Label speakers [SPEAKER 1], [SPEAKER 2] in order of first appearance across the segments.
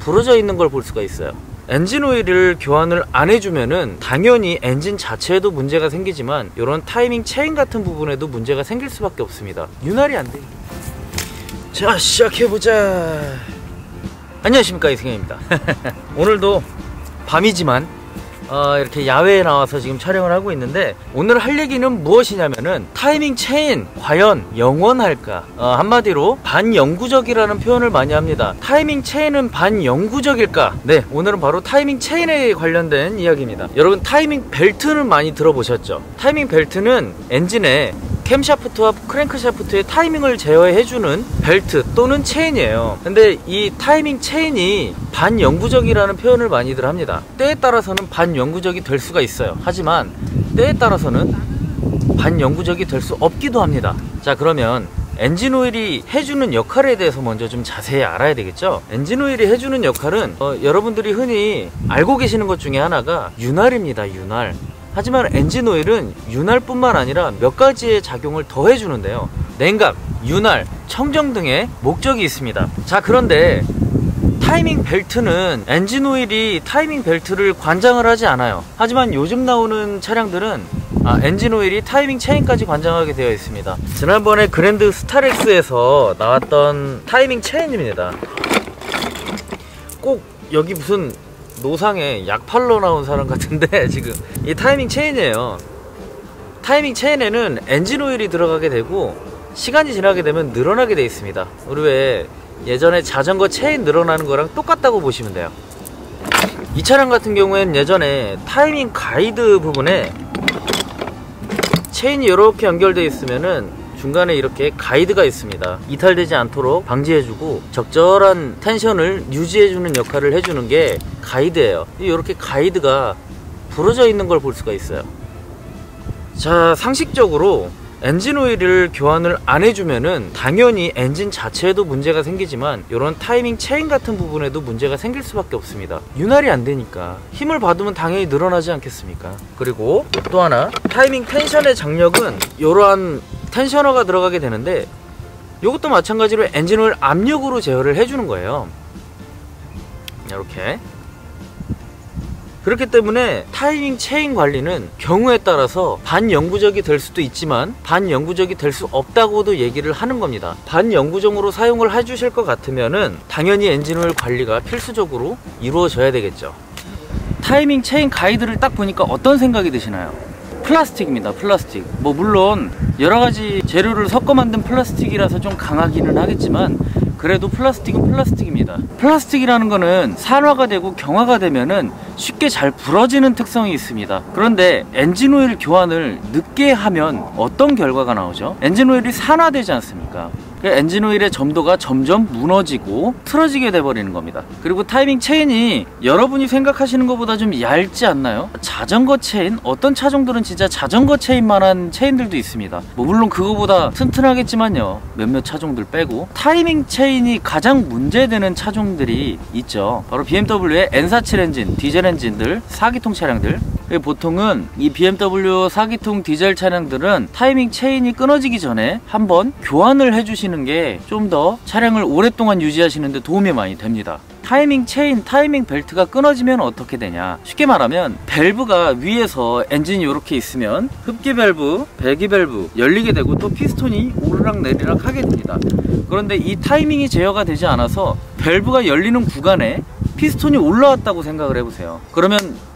[SPEAKER 1] 부러져 있는 걸 볼 수가 있어요. 엔진 오일을 교환을 안 해주면은 당연히 엔진 자체에도 문제가 생기지만 이런 타이밍 체인 같은 부분에도 문제가 생길 수밖에 없습니다. 윤활이 안 돼. 자, 시작해보자. 안녕하십니까, 이승현입니다. 오늘도 밤이지만 이렇게 야외에 나와서 지금 촬영을 하고 있는데, 오늘 할 얘기는 무엇이냐면은 타이밍 체인 과연 영원할까? 한마디로 반영구적이라는 표현을 많이 합니다. 타이밍 체인은 반영구적일까? 네, 오늘은 바로 타이밍 체인에 관련된 이야기입니다. 여러분, 타이밍 벨트는 많이 들어보셨죠? 타이밍 벨트는 엔진에 캠샤프트와 크랭크샤프트의 타이밍을 제어해주는 벨트 또는 체인이에요. 근데 이 타이밍 체인이 반영구적이라는 표현을 많이들 합니다. 때에 따라서는 반영구적이 될 수가 있어요. 하지만 때에 따라서는 반영구적이 될 수 없기도 합니다. 자, 그러면 엔진 오일이 해주는 역할에 대해서 먼저 좀 자세히 알아야 되겠죠. 엔진 오일이 해주는 역할은 여러분들이 흔히 알고 계시는 것 중에 하나가 윤활입니다. 윤활. 하지만 엔진 오일은 윤활뿐만 아니라 몇 가지의 작용을 더 해주는데요. 냉각, 윤활, 청정 등의 목적이 있습니다. 자, 그런데 타이밍 벨트는 엔진 오일이 타이밍 벨트를 관장을 하지 않아요. 하지만 요즘 나오는 차량들은 엔진 오일이 타이밍 체인까지 관장하게 되어 있습니다. 지난번에 그랜드 스타렉스에서 나왔던 타이밍 체인입니다. 꼭 여기 무슨 노상에 약 팔러 나온 사람 같은데, 지금 이 타이밍 체인이에요. 타이밍 체인에는 엔진 오일이 들어가게 되고 시간이 지나게 되면 늘어나게 되어 있습니다. 우리 왜 예전에 자전거 체인 늘어나는 거랑 똑같다고 보시면 돼요. 이 차량 같은 경우에는 예전에 타이밍 가이드 부분에 체인이 이렇게 연결되어 있으면은 중간에 이렇게 가이드가 있습니다. 이탈되지 않도록 방지해주고 적절한 텐션을 유지해주는 역할을 해주는 게 가이드예요. 이렇게 가이드가 부러져 있는 걸 볼 수가 있어요. 자, 상식적으로 엔진 오일을 교환을 안 해주면은 당연히 엔진 자체에도 문제가 생기지만 이런 타이밍 체인 같은 부분에도 문제가 생길 수밖에 없습니다. 윤활이 안 되니까. 힘을 받으면 당연히 늘어나지 않겠습니까? 그리고 또 하나, 타이밍 텐션의 장력은 이러한 텐셔너가 들어가게 되는데, 이것도 마찬가지로 엔진 오일 압력으로 제어를 해주는 거예요. 이렇게. 그렇기 때문에 타이밍 체인 관리는 경우에 따라서 반영구적이 될 수도 있지만 반영구적이 될 수 없다고도 얘기를 하는 겁니다. 반영구적으로 사용을 해주실 것 같으면은 당연히 엔진 오일 관리가 필수적으로 이루어져야 되겠죠. 타이밍 체인 가이드를 딱 보니까 어떤 생각이 드시나요? 플라스틱입니다. 플라스틱. 뭐 물론 여러가지 재료를 섞어 만든 플라스틱이라서 좀 강하기는 하겠지만 그래도 플라스틱은 플라스틱입니다. 플라스틱이라는 거는 산화가 되고 경화가 되면은 쉽게 잘 부러지는 특성이 있습니다. 그런데 엔진 오일 교환을 늦게 하면 어떤 결과가 나오죠? 엔진 오일이 산화되지 않습니까? 엔진 오일의 점도가 점점 무너지고 틀어지게 돼버리는 겁니다. 그리고 타이밍 체인이 여러분이 생각하시는 것보다 좀 얇지 않나요? 자전거 체인? 어떤 차종들은 진짜 자전거 체인만한 체인들도 있습니다. 뭐 물론 그거보다 튼튼하겠지만요, 몇몇 차종들 빼고. 타이밍 체인이 가장 문제되는 차종들이 있죠. 바로 BMW의 N47 엔진, 디젤 엔진들, 4기통 차량들. 보통은 이 BMW 4기통 디젤 차량들은 타이밍 체인이 끊어지기 전에 한번 교환을 해주시는 게 좀 더 차량을 오랫동안 유지하시는 데 도움이 많이 됩니다. 타이밍 체인, 타이밍 벨트가 끊어지면 어떻게 되냐? 쉽게 말하면 밸브가 위에서 엔진이 이렇게 있으면 흡기 밸브, 배기 밸브 열리게 되고 또 피스톤이 오르락 내리락 하게 됩니다. 그런데 이 타이밍이 제어가 되지 않아서 밸브가 열리는 구간에 피스톤이 올라왔다고 생각을 해보세요. 그러면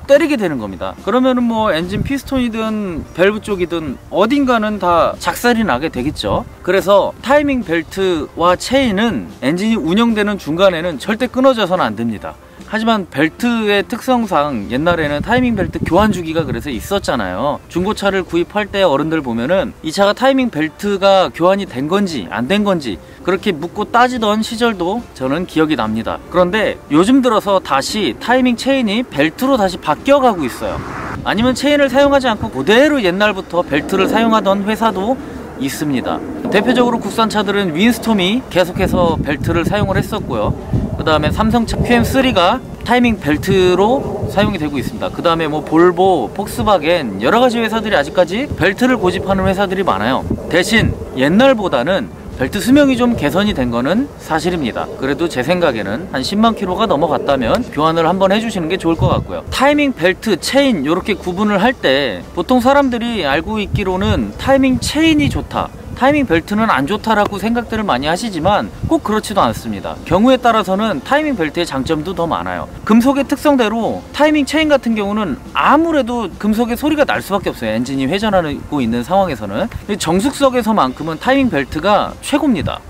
[SPEAKER 1] 때리게 되는 겁니다. 그러면은 뭐 엔진 피스톤이든 밸브 쪽이든 어딘가는 다 작살이 나게 되겠죠. 그래서 타이밍 벨트와 체인은 엔진이 운영되는 중간에는 절대 끊어져서는 안 됩니다. 하지만 벨트의 특성상 옛날에는 타이밍 벨트 교환 주기가 그래서 있었잖아요. 중고차를 구입할 때 어른들 보면은 이 차가 타이밍 벨트가 교환이 된 건지 안 된 건지 그렇게 묻고 따지던 시절도 저는 기억이 납니다. 그런데 요즘 들어서 다시 타이밍 체인이 벨트로 다시 바뀌어가고 있어요. 아니면 체인을 사용하지 않고 그대로 옛날부터 벨트를 사용하던 회사도 있습니다. 대표적으로 국산차들은 윈스톰이 계속해서 벨트를 사용을 했었고요. 그 다음에 삼성차 QM3가 타이밍 벨트로 사용이 되고 있습니다. 그 다음에 뭐 볼보, 폭스바겐 여러가지 회사들이 아직까지 벨트를 고집하는 회사들이 많아요. 대신 옛날보다는 벨트 수명이 좀 개선이 된 거는 사실입니다. 그래도 제 생각에는 한 10만 킬로가 넘어갔다면 교환을 한번 해주시는 게 좋을 것 같고요. 타이밍 벨트, 체인 이렇게 구분을 할 때 보통 사람들이 알고 있기로는 타이밍 체인이 좋다, 타이밍 벨트는 안 좋다라고 생각들을 많이 하시지만 꼭 그렇지도 않습니다. 경우에 따라서는 타이밍 벨트의 장점도 더 많아요. 금속의 특성대로 타이밍 체인 같은 경우는 아무래도 금속의 소리가 날 수밖에 없어요. 엔진이 회전하고 있는 상황에서는. 정숙석에서만큼은 타이밍 벨트가 최고입니다.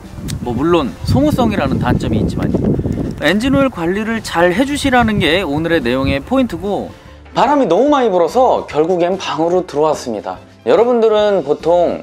[SPEAKER 1] 뭐 물론 소모성이라는 단점이 있지만요. 엔진오일 관리를 잘 해주시라는 게 오늘의 내용의 포인트고, 바람이 너무 많이 불어서 결국엔 방으로 들어왔습니다. 여러분들은 보통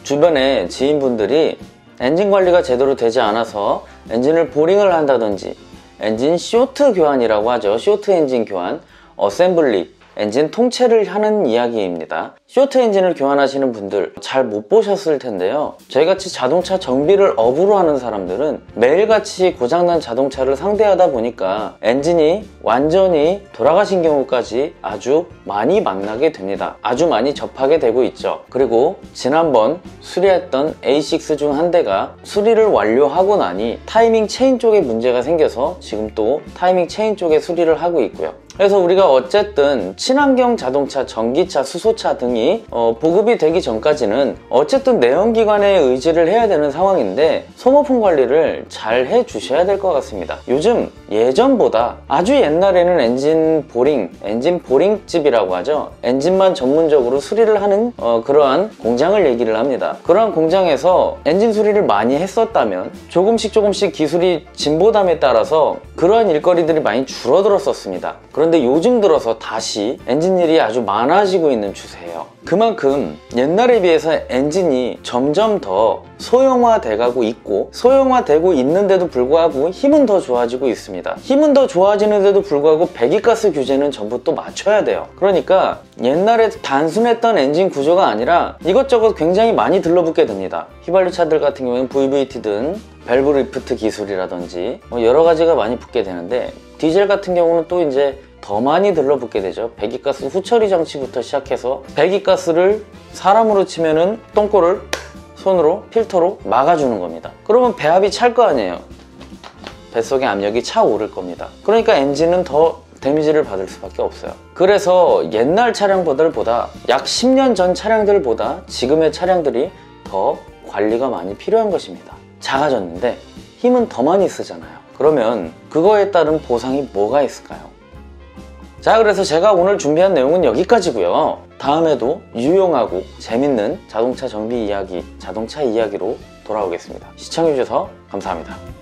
[SPEAKER 1] 주변에 지인분들이 엔진 관리가 제대로 되지 않아서 엔진을 보링을 한다든지, 엔진 쇼트 교환이라고 하죠. 쇼트 엔진 교환, 어셈블리, 엔진 통째를 하는 이야기입니다. 쇼트 엔진을 교환하시는 분들 잘 못 보셨을 텐데요. 저희같이 자동차 정비를 업으로 하는 사람들은 매일같이 고장난 자동차를 상대하다 보니까 엔진이 완전히 돌아가신 경우까지 아주 많이 만나게 됩니다. 아주 많이 접하게 되고 있죠. 그리고 지난번 수리했던 A6 중 한 대가 수리를 완료하고 나니 타이밍 체인 쪽에 문제가 생겨서 지금 또 타이밍 체인 쪽에 수리를 하고 있고요. 그래서 우리가 어쨌든 친환경 자동차, 전기차, 수소차 등이 보급이 되기 전까지는 어쨌든 내연기관에 의지를 해야 되는 상황인데 소모품 관리를 잘 해주셔야 될 것 같습니다. 요즘 예전보다, 아주 옛날에는 엔진 보링집이라고 하죠. 엔진만 전문적으로 수리를 하는 그러한 공장을 얘기를 합니다. 그러한 공장에서 엔진 수리를 많이 했었다면 조금씩 기술이 진보담에 따라서 그러한 일거리들이 많이 줄어들었었습니다. 그런데 요즘 들어서 다시 엔진일이 아주 많아지고 있는 추세예요. 그만큼 옛날에 비해서 엔진이 점점 더 소형화돼 가고 있고, 소형화되고 있는데도 불구하고 힘은 더 좋아지고 있습니다. 힘은 더 좋아지는데도 불구하고 배기가스 규제는 전부 또 맞춰야 돼요. 그러니까 옛날에 단순했던 엔진 구조가 아니라 이것저것 굉장히 많이 들러붙게 됩니다. 휘발유 차들 같은 경우에는 VVT든 밸브 리프트 기술이라든지 여러 가지가 많이 붙게 되는데, 디젤 같은 경우는 또 이제 더 많이 들러붙게 되죠. 배기가스 후처리 장치부터 시작해서 배기가스를 사람으로 치면은 똥꼬를 손으로 필터로 막아주는 겁니다. 그러면 배합이 찰 거 아니에요. 뱃속의 압력이 차오를 겁니다. 그러니까 엔진은 더 데미지를 받을 수밖에 없어요. 그래서 옛날 차량보다 약 10년 전 차량들보다 지금의 차량들이 더 관리가 많이 필요한 것입니다. 작아졌는데 힘은 더 많이 쓰잖아요. 그러면 그거에 따른 보상이 뭐가 있을까요? 자, 그래서 제가 오늘 준비한 내용은 여기까지고요. 다음에도 유용하고 재밌는 자동차 정비 이야기, 자동차 이야기로 돌아오겠습니다. 시청해주셔서 감사합니다.